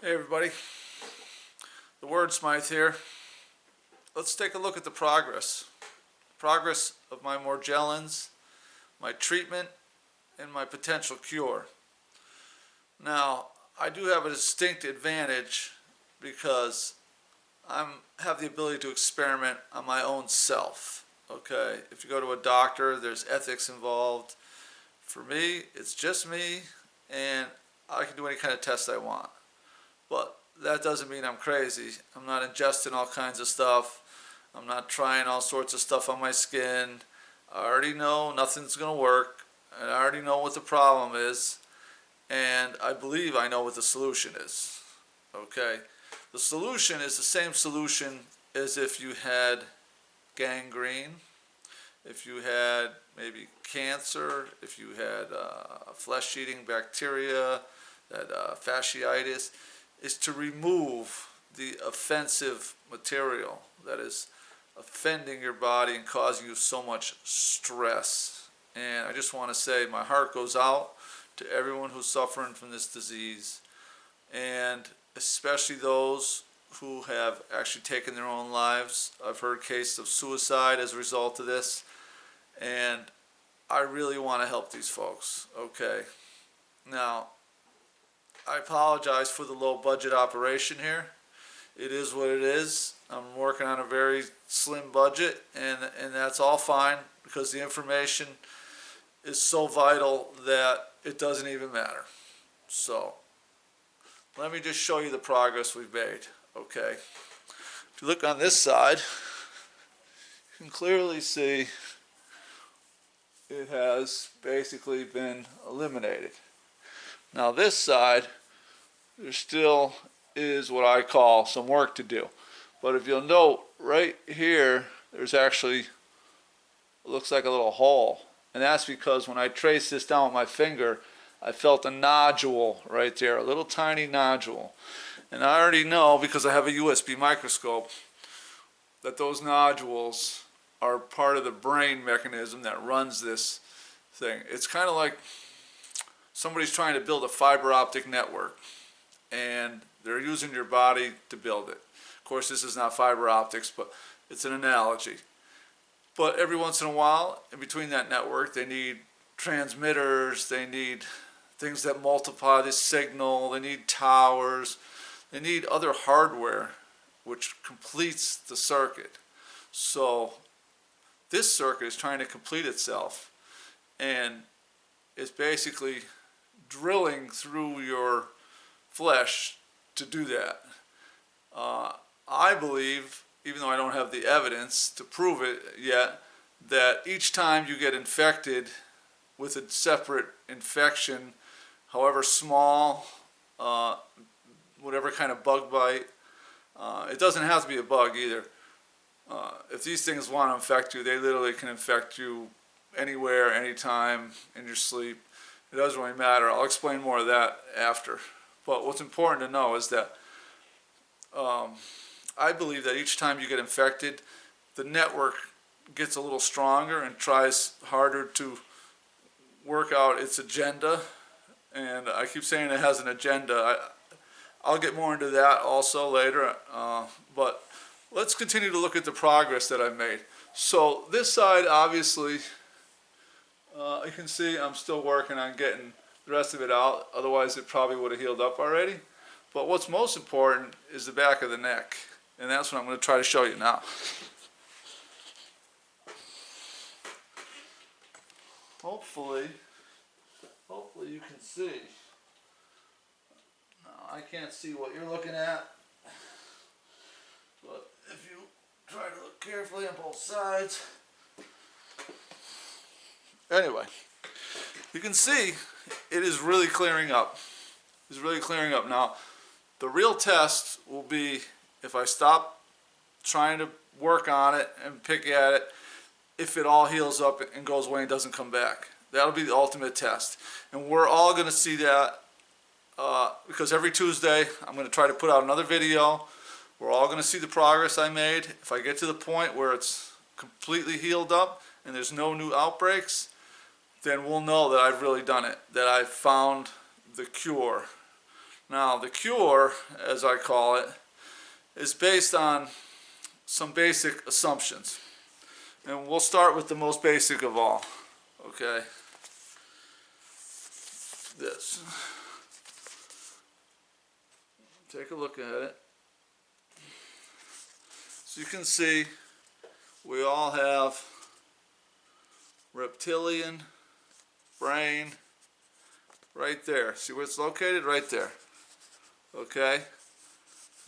Hey everybody, the Wordsmyth here. Let's take a look at the progress of my Morgellons, my treatment, and my potential cure. Now, I do have a distinct advantage because I have the ability to experiment on my own self. Okay, if you go to a doctor, there's ethics involved. For me, it's just me, and I can do any kind of test I want. But that doesn't mean I'm crazy. I'm not ingesting all kinds of stuff. I'm not trying all sorts of stuff on my skin. I already know nothing's going to work. And I already know what the problem is. And I believe I know what the solution is. Okay? The solution is the same solution as if you had gangrene, if you had maybe cancer, if you had flesh-eating bacteria, that fasciitis, is to remove the offensive material that is offending your body and causing you so much stress. And I just want to say my heart goes out to everyone who's suffering from this disease, and especially those who have actually taken their own lives. I've heard cases of suicide as a result of this, and I really want to help these folks. Okay, now I apologize for the low budget operation here. It is what it is. I'm working on a very slim budget, and that's all fine because the information is so vital that it doesn't even matter. So let me just show you the progress we've made. Okay, if you look on this side, you can clearly see it has basically been eliminated. Now this side, there still is what I call some work to do. But if you'll note, right here, there's actually, looks like a little hole. And that's because when I traced this down with my finger, I felt a nodule right there, a little tiny nodule. And I already know, because I have a USB microscope, that those nodules are part of the brain mechanism that runs this thing. It's kind of like somebody's trying to build a fiber optic network, and they're using your body to build it. Of course, this is not fiber optics, but it's an analogy. But every once in a while, in between that network, they need transmitters, they need things that multiply the signal, they need towers, they need other hardware which completes the circuit. So this circuit is trying to complete itself, and it's basically drilling through your flesh to do that. I believe, even though I don't have the evidence to prove it yet, that each time you get infected with a separate infection, however small, whatever kind of bug bite, it doesn't have to be a bug either. If these things want to infect you, they literally can infect you anywhere, anytime, in your sleep. It doesn't really matter. I'll explain more of that after. But what's important to know is that I believe that each time you get infected, the network gets a little stronger and tries harder to work out its agenda. And I keep saying it has an agenda. I'll get more into that also later. But let's continue to look at the progress that I've made. So this side, obviously, you can see I'm still working on getting the rest of it out. Otherwise, it probably would have healed up already. But what's most important is the back of the neck. And that's what I'm going to try to show you now. Hopefully you can see. Now, I can't see what you're looking at. But if you try to look carefully on both sides. Anyway, you can see it is really clearing up. It's really clearing up. Now, the real test will be if I stop trying to work on it and pick at it, if it all heals up and goes away and doesn't come back. That'll be the ultimate test. And we're all going to see that because every Tuesday I'm going to try to put out another video. We're all going to see the progress I made. If I get to the point where it's completely healed up and there's no new outbreaks, then we'll know that I've really done it, that I've found the cure. Now the cure, as I call it, is based on some basic assumptions. And we'll start with the most basic of all, okay? This. Take a look at it. So you can see we all have reptilian brain right there. See where it's located? Right there. Okay?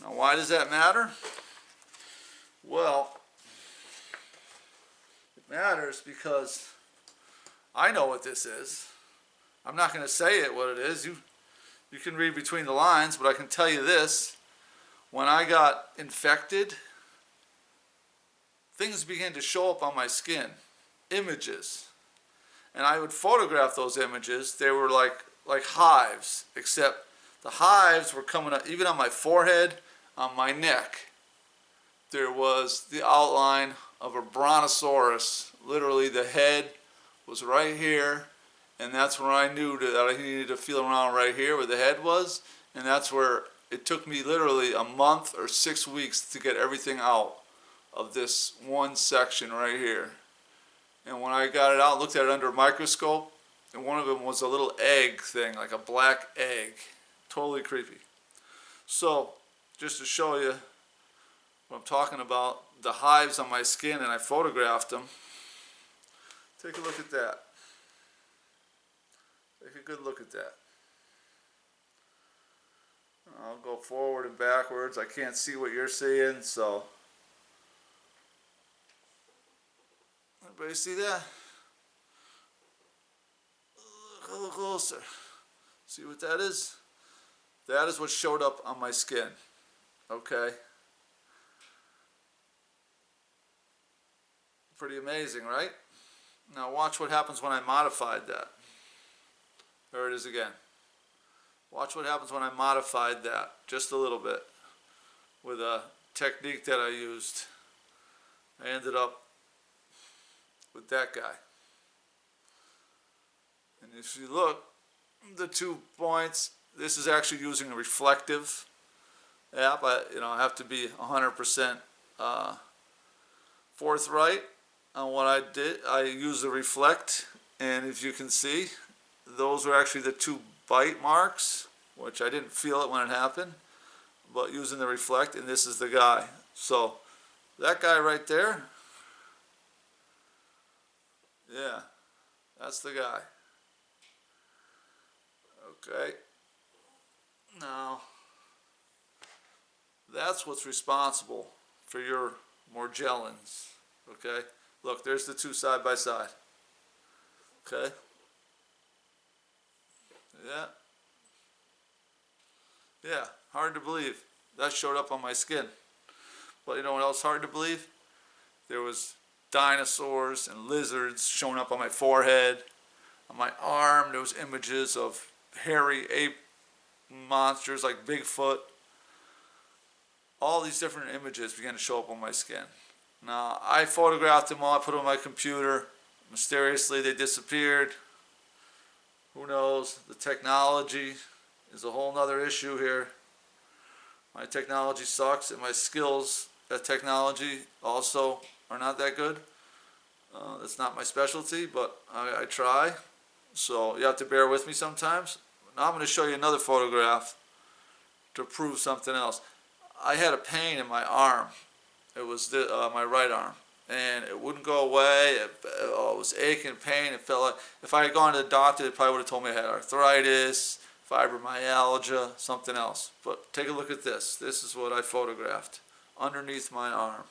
Now why does that matter? Well, it matters because I know what this is. I'm not going to say it what it is. You can read between the lines, but I can tell you this. When I got infected, things began to show up on my skin. Images. And I would photograph those images. They were like hives, except the hives were coming up even on my forehead, on my neck. There was the outline of a brontosaurus. Literally the head was right here, and that's where I knew that I needed to feel around right here where the head was, and that's where it took me literally a month or 6 weeks to get everything out of this one section right here. And when I got it out, looked at it under a microscope, and one of them was a little egg thing, like a black egg. Totally creepy. So, just to show you what I'm talking about, the hives on my skin, and I photographed them. Take a look at that. Take a good look at that. I'll go forward and backwards. I can't see what you're seeing, so. Everybody see that? Look a little closer. See what that is? That is what showed up on my skin. Okay? Pretty amazing, right? Now watch what happens when I modified that. There it is again. Watch what happens when I modified that just a little bit with a technique that I used. I ended up with that guy. And if you look, the 2 points, this is actually using a reflective app. I have to be 100% forthright on what I did. I used the reflect, and if you can see, those were actually the 2 bite marks, which I didn't feel it when it happened, but using the reflect, and this is the guy. So that guy right there, yeah, that's the guy. Okay, now that's what's responsible for your Morgellons. Okay, look, there's the 2 side by side. Okay, yeah, hard to believe. That showed up on my skin. But you know what else hard to believe? There was dinosaurs and lizards showing up on my forehead, on my arm. There was images of hairy ape monsters like Bigfoot. All these different images began to show up on my skin. Now, I photographed them all, I put them on my computer. Mysteriously, they disappeared. Who knows? The technology is a whole nother issue here. My technology sucks, and my skills at technology also are not that good. That's not my specialty, but I try. So you have to bear with me sometimes. Now I'm going to show you another photograph to prove something else. I had a pain in my arm. It was my right arm, and it wouldn't go away. It was aching, pain. It felt like if I had gone to the doctor, they probably would have told me I had arthritis, fibromyalgia, something else. But take a look at this. This is what I photographed underneath my arm.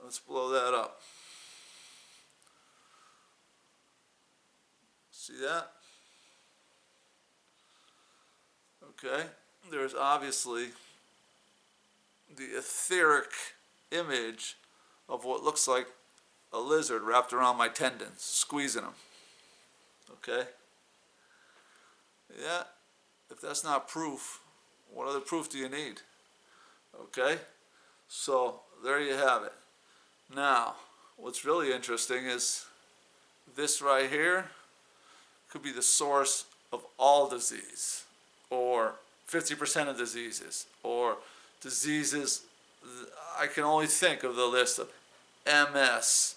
Let's blow that up. See that? Okay, there's obviously the etheric image of what looks like a lizard wrapped around my tendons, squeezing them. Okay? Yeah, if that's not proof, what other proof do you need? Okay? So, there you have it. Now, what's really interesting is this right here could be the source of all disease, or 50% of diseases, or diseases. I can only think of the list of MS,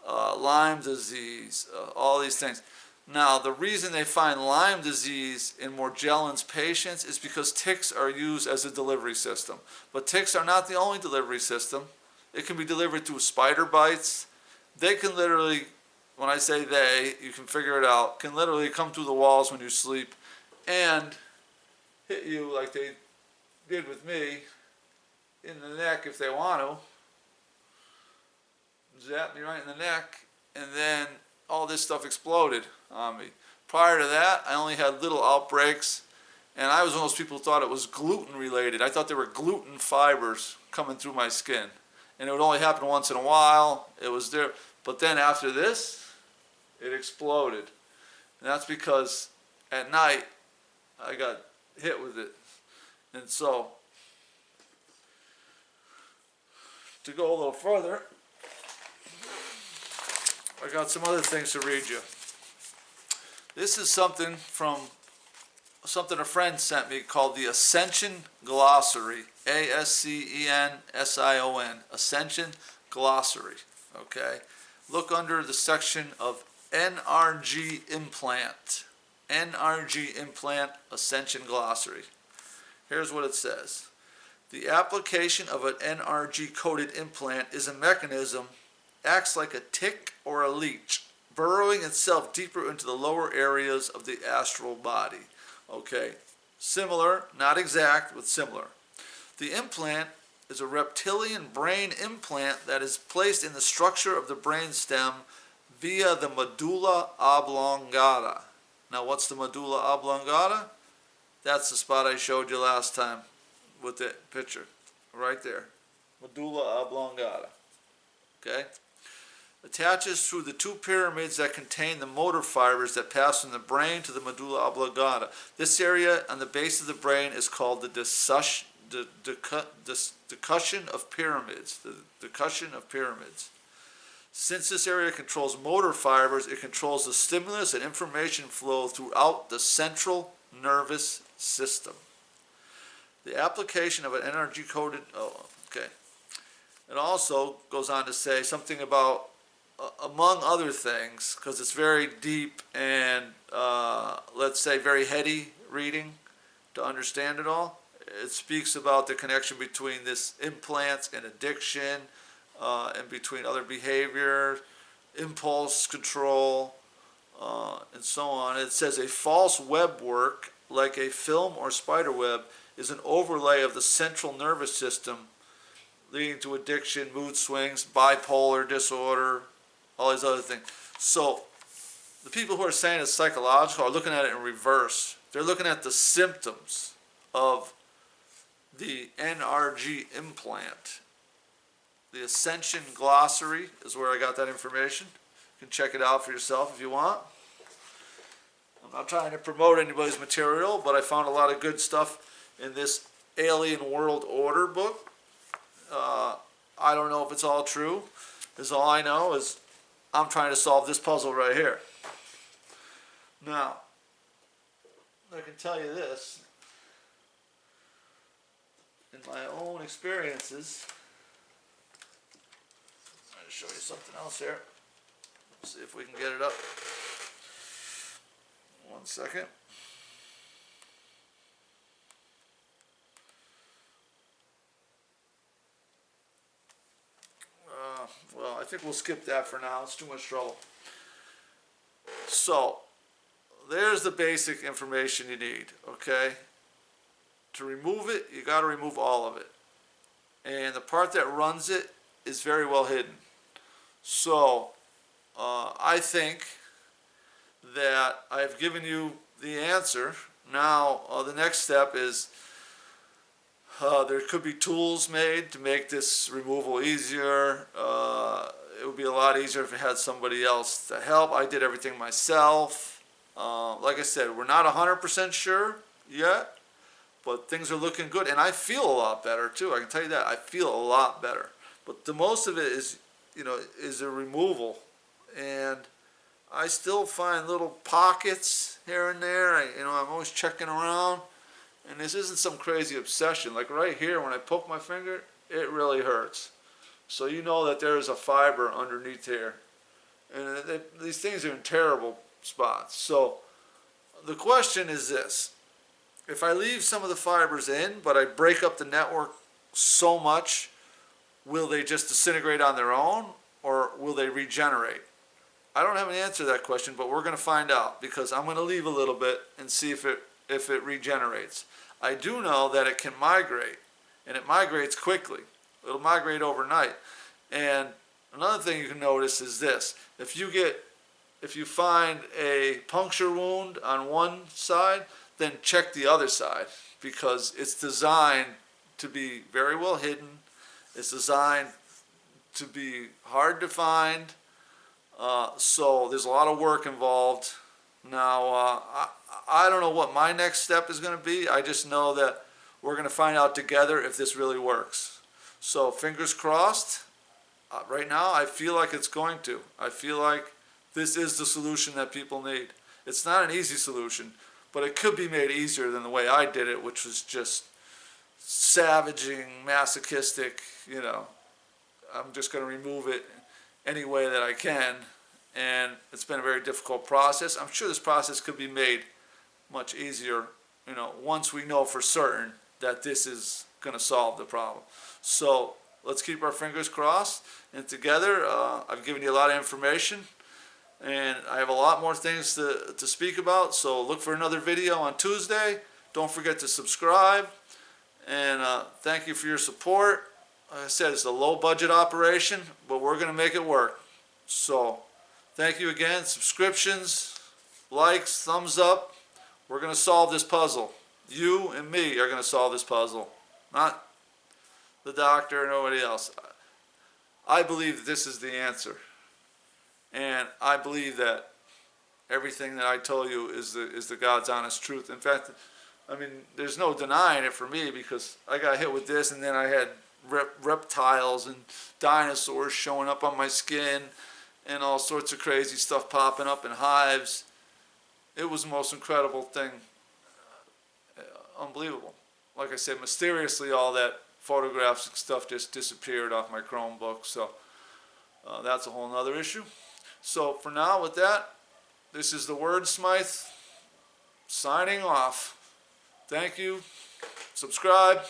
Lyme disease, all these things. Now, the reason they find Lyme disease in Morgellons patients is because ticks are used as a delivery system. But ticks are not the only delivery system. It can be delivered through spider bites. They can literally, when I say they, you can figure it out, can literally come through the walls when you sleep and hit you like they did with me in the neck if they want to. Zap me right in the neck, and then all this stuff exploded on me. Prior to that, I only had little outbreaks, and I was one of those people who thought it was gluten related. I thought there were gluten fibers coming through my skin, and it would only happen once in a while. It was there, but then after this, it exploded, and that's because at night I got hit with it. And so, to go a little further, I got some other things to read you. This is something a friend sent me called the Ascension Glossary. ASCENSION. Ascension Glossary. Okay? Look under the section of NRG implant. NRG implant Ascension Glossary. Here's what it says. The application of an NRG-coated implant is a mechanism, acts like a tick or a leech, burrowing itself deeper into the lower areas of the astral body. Okay, similar, not exact, but similar. The implant is a reptilian brain implant that is placed in the structure of the brainstem via the medulla oblongata. Now, what's the medulla oblongata? That's the spot I showed you last time with the picture, right there. Medulla oblongata. Okay? Attaches through the two pyramids that contain the motor fibers that pass from the brain to the medulla oblongata. This area on the base of the brain is called the discussion of pyramids. The discussion of pyramids. Since this area controls motor fibers, it controls the stimulus and information flow throughout the central nervous system. The application of an energy-coded... It also goes on to say something about, among other things, because it's very deep and, let's say, very heady reading to understand it all. It speaks about the connection between this implants and addiction, and between other behavior, impulse control, and so on. It says a false web work, like a film or spider web, is an overlay of the central nervous system, leading to addiction, mood swings, bipolar disorder, all these other things. So the people who are saying it's psychological are looking at it in reverse. They're looking at the symptoms of the NRG implant. The Ascension Glossary is where I got that information. You can check it out for yourself if you want. I'm not trying to promote anybody's material, but I found a lot of good stuff in this Alien World Order book. I don't know if it's all true. All I know is I'm trying to solve this puzzle right here. Now, I can tell you this. In my own experiences, I'm going to show you something else here. Let's see if we can get it up. 1 second. Well, I think we'll skip that for now. It's too much trouble. So, there's the basic information you need, okay? To remove it, you got to remove all of it. And the part that runs it is very well hidden. So, I think that I've given you the answer. Now, the next step is there could be tools made to make this removal easier. It would be a lot easier if it had somebody else to help. I did everything myself. Like I said, we're not 100% sure yet, but things are looking good. And I feel a lot better, too. I can tell you that. I feel a lot better. But the most of it is, is a removal. And I still find little pockets here and there. I'm always checking around, and this isn't some crazy obsession. Like right here, when I poke my finger, it really hurts. So you know that there is a fiber underneath here, and these things are in terrible spots. So the question is this: if I leave some of the fibers in, but I break up the network so much, will they just disintegrate on their own, or will they regenerate? I don't have an answer to that question, but we're going to find out, because I'm going to leave a little bit and see if it regenerates. I do know that it can migrate, and it migrates quickly. It'll migrate overnight. And another thing you can notice is this: if you find a puncture wound on one side, then check the other side, because it's designed to be very well hidden. It's designed to be hard to find. So there's a lot of work involved. Now, I don't know what my next step is going to be. I just know that we're going to find out together if this really works. So fingers crossed. Right now, I feel like it's going to. I feel like this is the solution that people need. It's not an easy solution, but it could be made easier than the way I did it, which was just savaging, masochistic. I'm just going to remove it any way that I can, and it's been a very difficult process. I'm sure this process could be made much easier, once we know for certain that this is going to solve the problem. So let's keep our fingers crossed, and together, I've given you a lot of information, and I have a lot more things to speak about, so look for another video on Tuesday. Don't forget to subscribe, and thank you for your support. Like I said, it's a low budget operation, but we're going to make it work. So thank you again. Subscriptions, likes, thumbs up. We're going to solve this puzzle. You and me are going to solve this puzzle, not the doctor or nobody else. I believe that this is the answer, and I believe that everything that I told you is the God's honest truth. In fact, there's no denying it for me, because I got hit with this, and then I had reptiles and dinosaurs showing up on my skin, and all sorts of crazy stuff popping up in hives. It was the most incredible thing. Unbelievable. Like I said, mysteriously, all that photographs and stuff just disappeared off my Chromebook. So that's a whole nother issue. So for now, with that, this is the Wordsmyth signing off. Thank you. Subscribe.